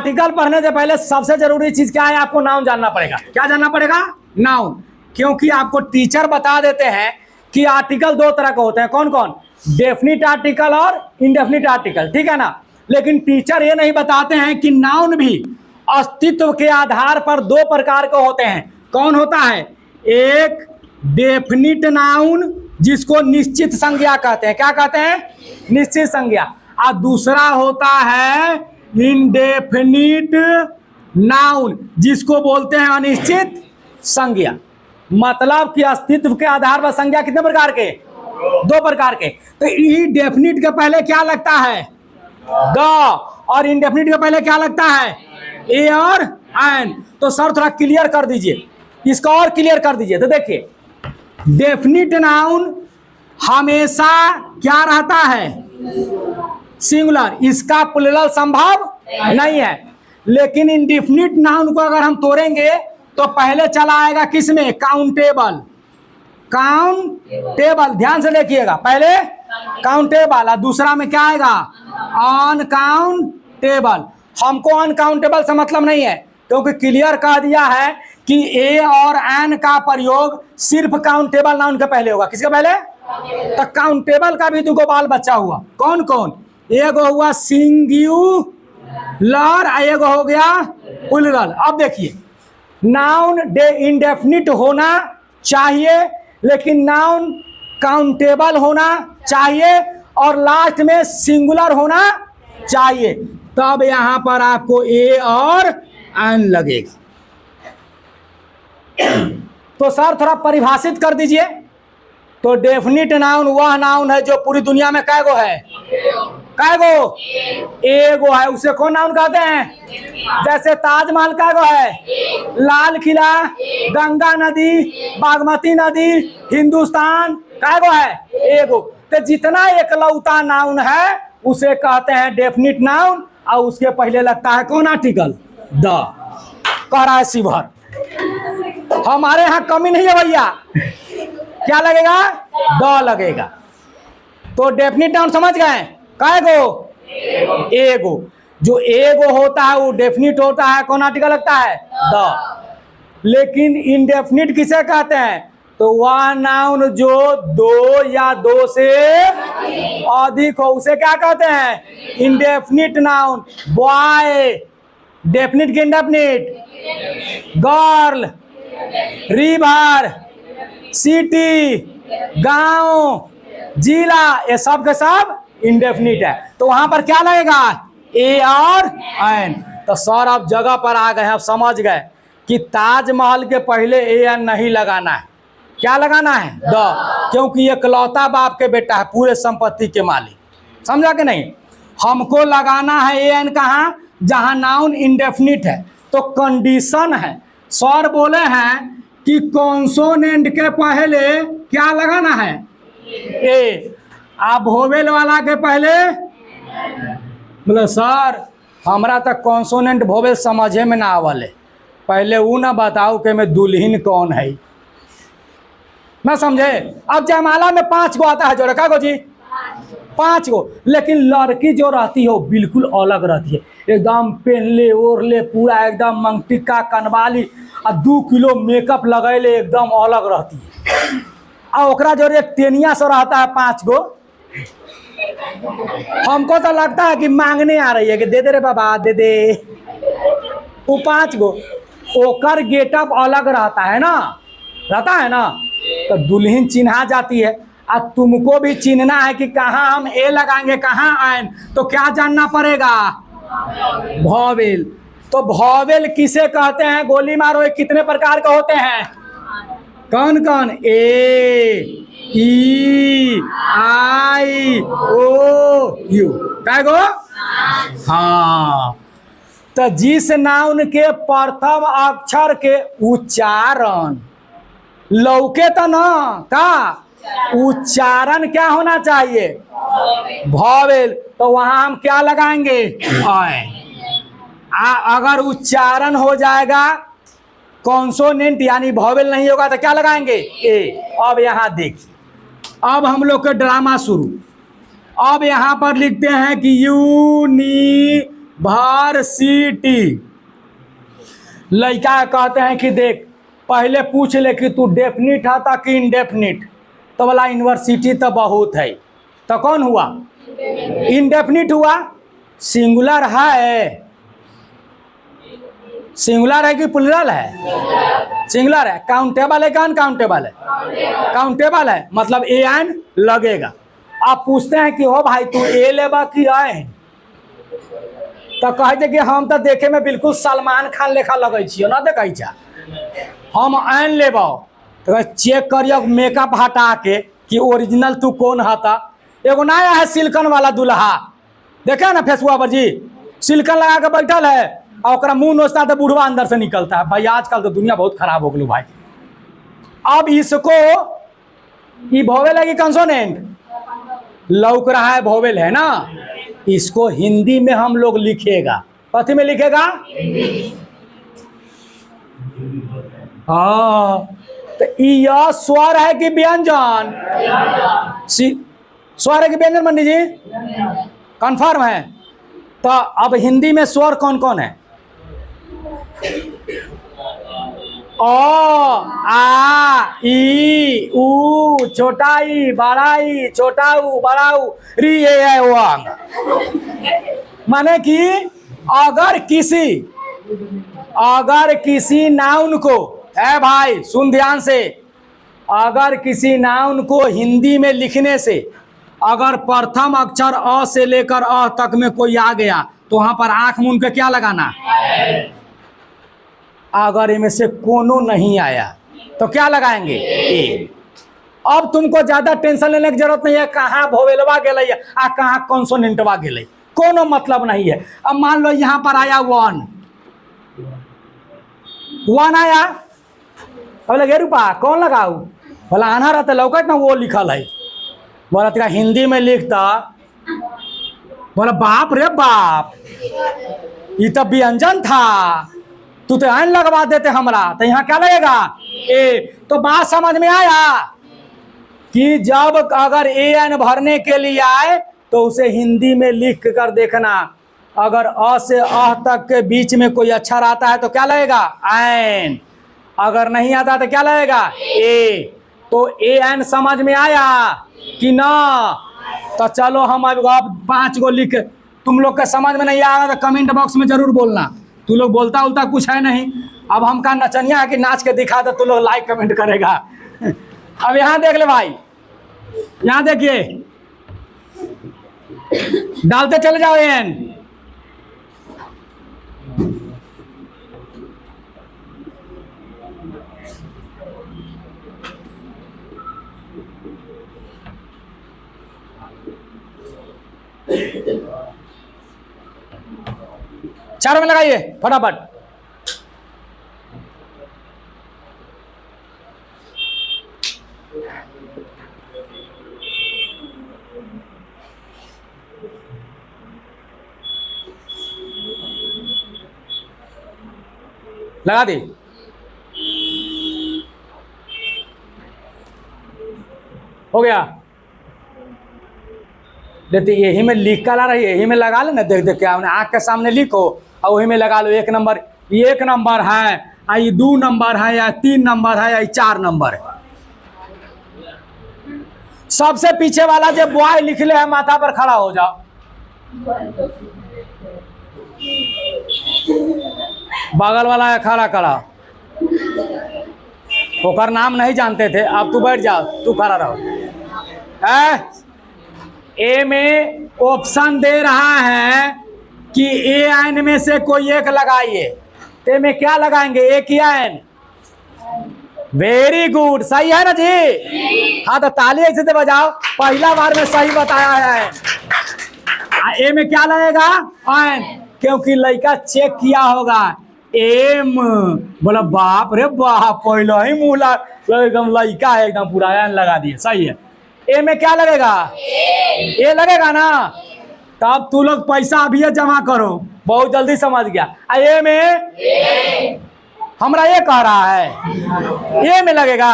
Article पढ़ने से पहले सबसे जरूरी चीज क्या है, आपको नाउन जानना पड़ेगा। क्या जानना पड़ेगा? नाउन। क्योंकि आपको टीचर बता देते हैं कि आर्टिकल दो तरह के होते हैं। कौन कौन? डेफिनिट आर्टिकल और इनडेफिनिट आर्टिकल, ठीक है ना। लेकिन टीचर ये नहीं बताते हैं कि नाउन भी अस्तित्व के आधार पर दो प्रकार के होते हैं। कौन होता है? एक डेफिनिट नाउन, जिसको निश्चित संज्ञा कहते हैं। क्या कहते हैं? निश्चित संज्ञा। और दूसरा होता है इनडेफिनिट नाउन, जिसको बोलते हैं अनिश्चित संज्ञा। मतलब कि अस्तित्व के आधार पर संज्ञा कितने प्रकार के? दो प्रकार के। तो ई डेफिनिट के पहले क्या लगता है? द, और इनडेफिनिट के पहले क्या लगता है? ए और एन। तो सर थोड़ा क्लियर कर दीजिए, इसका और क्लियर कर दीजिए। तो देखिए, डेफिनिट नाउन हमेशा क्या रहता है? सिंगुलर, इसका प्लूरल संभव नहीं है। लेकिन इंडेफिनिट नाउन को अगर हम तोड़ेंगे तो पहले चला आएगा किसमें? काउंटेबल। काउंटेबल, ध्यान से देखिएगा, पहले काउंटेबल और दूसरा में क्या आएगा? अनकाउंटेबल। हमको अनकाउंटेबल से मतलब नहीं है, क्योंकि क्लियर कह दिया है कि ए और एन का प्रयोग सिर्फ काउंटेबल नाउन के पहले होगा। किसके पहले? तो काउंटेबल का भी दुगो बाल बच्चा हुआ। कौन कौन? एगो हुआ सिंगुलर, एगो हो गया प्लूरल। अब देखिए, नाउन इंडेफिनिट होना चाहिए, लेकिन नाउन काउंटेबल होना चाहिए, और लास्ट में सिंगुलर होना चाहिए। तब यहां पर आपको ए और एन लगेगा। तो सर थोड़ा परिभाषित कर दीजिए। तो डेफिनिट नाउन वह नाउन है जो पूरी दुनिया में कैगो है? कैगो? एगो है। उसे कौन नाउन कहते हैं? जैसे ताजमहल कैगो है? लाल किला, गंगा नदी, बागमती नदी, हिंदुस्तान, कैगो है? एगो। तो जितना एकलौता नाउन है उसे कहते हैं डेफिनिट नाउन, और उसके पहले लगता है कौन आर्टिकल? द। कह रहा है शिवहर, हमारे यहाँ कमी नहीं है भैया। क्या लगेगा? द लगेगा। तो डेफिनिट नाउन समझ गए? कैगो? एगो। जो एगो होता है वो डेफिनिट होता है, कौन आर्टिकल लगता है? द। लेकिन इनडेफिनिट किसे कहते हैं? तो वह नाउन जो दो या दो से अधिक हो, उसे क्या कहते हैं? Indefinite noun. बॉय, डेफिनिट की इनडेफिनिट। गर्ल, रिवर, सिटी, गांव, जिला, ये सब के सब इनडेफिनिट है। तो वहां पर क्या लगेगा? ए और एन। तो सर आप जगह पर आ गए हैं, आप समझ गए कि ताजमहल के पहले ए एन नहीं लगाना है। क्या लगाना है? द। क्योंकि ये इकलौता बाप के बेटा है, पूरे संपत्ति के मालिक। समझा कि नहीं? हमको लगाना है ए एन कहाँ? जहां नाउन इनडेफिनिट है। तो कंडीशन है, सर बोले हैं कि कॉन्सोनेंट के पहले क्या लगाना है? ए। आप वोवेल वाला के पहले बोले सर हमरा तक कॉन्सोनेंट वोवेल समझे में ना आवले, पहले वो ना बताओ कि मैं दुल्हन कौन है। ना समझे? अब जयमाला में 5 गो आता है जोड़ा, क्या गो जी? 5 गो। लेकिन लड़की जो रहती है वो बिल्कुल अलग रहती है, एकदम पहनले ओढ़ले पूरा एकदम मंगटिका कनवाली और 2 किलो मेकअप लगैले एकदम अलग रहती है। और ओकरा जो एक टेनिया से रहता है 5 गो। हमको तो लगता है कि मांगने आ रही है कि दे दे रे बाबा दे दे। वो 5 गो, ओकर गेटअप अलग रहता है ना, रहता है ना। तो दुल्हन चिन्हा जाती है, और तुमको भी चिन्हना है कि कहाँ हम ए लगाएंगे, कहाँ एन। तो क्या जानना पड़ेगा? वोवेल। तो वोवेल किसे कहते हैं? गोली मारो, ये कितने प्रकार के होते हैं? कौन कौन? ए, ई, आई, ओ, यू। क्या गो? हाँ। तो जिस नाउन के प्रथम अक्षर के उच्चारण लौके तो ना, का उच्चारण क्या होना चाहिए? वोवेल। तो वहां हम क्या लगाएंगे? अगर उच्चारण हो जाएगा कॉन्सोनेंट यानी वोवेल नहीं होगा तो क्या लगाएंगे? ए। अब यहां देखिए, अब हम लोग का ड्रामा शुरू। अब यहां पर लिखते हैं कि यूनिवर्सल वर्सिटी। लड़का कहते हैं कि देख पहले पूछ ले कि तू डेफिनिट था कि इनडेफिनिट, तो बोला यूनिवर्सिटी तो बहुत है, तो कौन हुआ? इनडेफिनिट हुआ। सिंगुलर है, सिंगुलर है कि प्लुरल है? सिंगुलर है। काउंटेबल है कि अनकाउंटेबल है? काउंटेबल है, मतलब ए एन लगेगा। आप पूछते हैं कि हो भाई तू ए लेबा कि एन, तो कहे कि हम तो देखे में बिल्कुल सलमान खान लेखा लगे छियो ना, देखे छा हम एन लेबा, तो चेक करियो मेकअप हटा के कि ओरिजिनल तू कौन हता। एगो नया है सिल्कन वाला दूल्हा, देखे ना फेसबुक पर जी, सिल्कन लगा के बैठल है और ओकरा मुंह नोचता तो बुढ़वा अंदर से निकलता है। भाई आजकल तो दुनिया बहुत खराब हो गई भाई। अब इसको ये वोवेल है कि कंसोनेंट? लौक रहा है वोवेल है ना, इसको हिंदी में हम लोग लिखेगा, कथी में लिखेगा? हाँ, तो यह स्वर है कि व्यंजन? स्वर है कि व्यंजन पंडित जी? कंफर्म है। तो अब हिंदी में स्वर कौन कौन है? ओ, आ, ई, उ, छोटा ई, बड़ा ई, छोटा उ, बड़ा उ, री, ए, वांग। माने कि अगर किसी नाउन को, है भाई सुन ध्यान से, अगर किसी नाउन को हिंदी में लिखने से अगर प्रथम अक्षर अ से लेकर अ तक में कोई आ गया तो वहां पर आंख मूंद के क्या लगाना? अगर इनमें से कोनो नहीं आया तो क्या लगाएंगे? ए। अब तुमको ज्यादा टेंशन लेने की जरूरत नहीं है कहाँ वोवेलवा गेलै आ कहाँ कॉन्सोनेंटवा गेलै, कोनो मतलब नहीं है। अब मान लो यहां पर आया वन, वन आया, अब लगे रूपा कौन लगाऊ? बोला आना रहता लौकत ना वो लिखल है। बोला तेरा हिंदी में लिखता, बोला बाप रे बाप ये तो व्यंजन था, तू तो एन लगवा देते हमरा, तो यहाँ क्या लगेगा? ए। तो बात समझ में आया कि जब अगर ए एन भरने के लिए आए तो उसे हिंदी में लिख कर देखना, अगर अ से अ तक के बीच में कोई अक्षर आता है तो क्या लगेगा? एन। अगर नहीं आता तो क्या लगेगा? ए। तो ए एन समझ में आया कि ना? तो चलो हम अब 5 गो लिख, तुम लोग का समझ में नहीं आएगा तो कमेंट बॉक्स में जरूर बोलना। तू लोग बोलता उलता कुछ है नहीं, अब हम का नचनिया है कि नाच के दिखा दो, तू लोग लाइक कमेंट करेगा। अब यहाँ देख ले भाई, यहाँ देखिए, डालते चले जाओ एन। चारों में लगाइए फटाफट। लगा दी। हो गया। देखते यही में लिख कर आ रही है, यही में लगा ले ना, देख देख क्या आँख के सामने लिखो और वही में लगा लो। 1 नंबर, 1 नंबर है, आई 2 नंबर है, या 3 नंबर है, या 4 नंबर है। सबसे पीछे वाला जो बॉय लिख ले है माथा पर खड़ा हो जाओ। बगल वाला है खड़ा खड़ा, ओकर नाम नहीं जानते थे, अब तू बैठ जाओ, तू खड़ा रहो। ए में ऑप्शन दे रहा है कि ए एन में से कोई एक लगाइए, ते में क्या लगाएंगे? एक या एन? वेरी गुड, सही है ना जी? हाँ तो ताली ऐसे से बजाओ, पहला बार में सही बताया है। ए में क्या लगेगा? एन, क्योंकि लड़का चेक किया होगा एम। बोला बाप रे बाप, पहला ही मुँह एकदम लड़का है, एकदम पूरा एन लगा दिए, सही है। ए में क्या लगेगा? ए लगेगा ना? तब तू लोग पैसा अभी जमा करो, बहुत जल्दी समझ गया। ए में हमरा ये कह रहा है ए में लगेगा,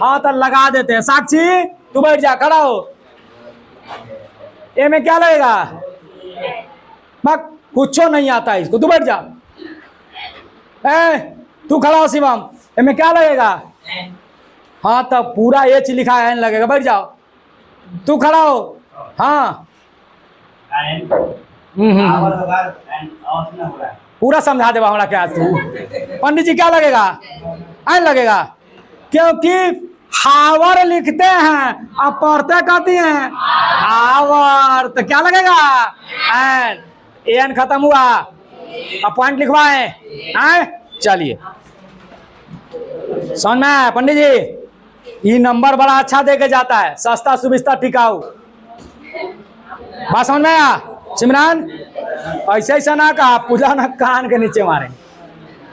हाँ तो लगा देते हैं। साक्षी तू बैठ जा, खड़ा हो। ए में क्या लगेगा? कुछ नहीं आता है इसको, तू बैठ जा। ए तू खड़ा हो शिवम, इनमें क्या लगेगा? हाँ तब पूरा एच लिखा है, एन लगेगा, बैठ जाओ। तू खड़ा हो। हाँ पूरा समझा देवा हमरा क्या तू। पंडित जी क्या लगेगा? एन लगेगा, क्योंकि हावर लिखते हैं अब पढ़ते कहती हैं आवर, तो क्या लगेगा? एन। एन खत्म हुआ, अब पॉइंट लिखवाए। चलिए समझ में आया पंडित जी? ये नंबर बड़ा अच्छा दे के जाता है, सस्ता सुविस्ता टिकाऊ। बात समझ में आया सिमरान? ऐसे ऐसा ना कहा, पूजा ना कान के नीचे मारे।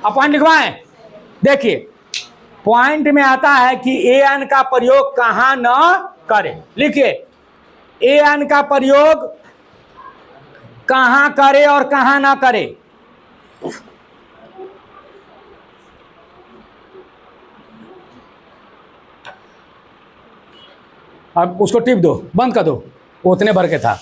अब पॉइंट लिखवाएं। देखिए पॉइंट में आता है कि ए एन का प्रयोग कहां न करे। लिखिए ए एन का प्रयोग कहां करे और कहां ना करे। अब उसको टिप दो, बंद कर दो, उतने भर के था।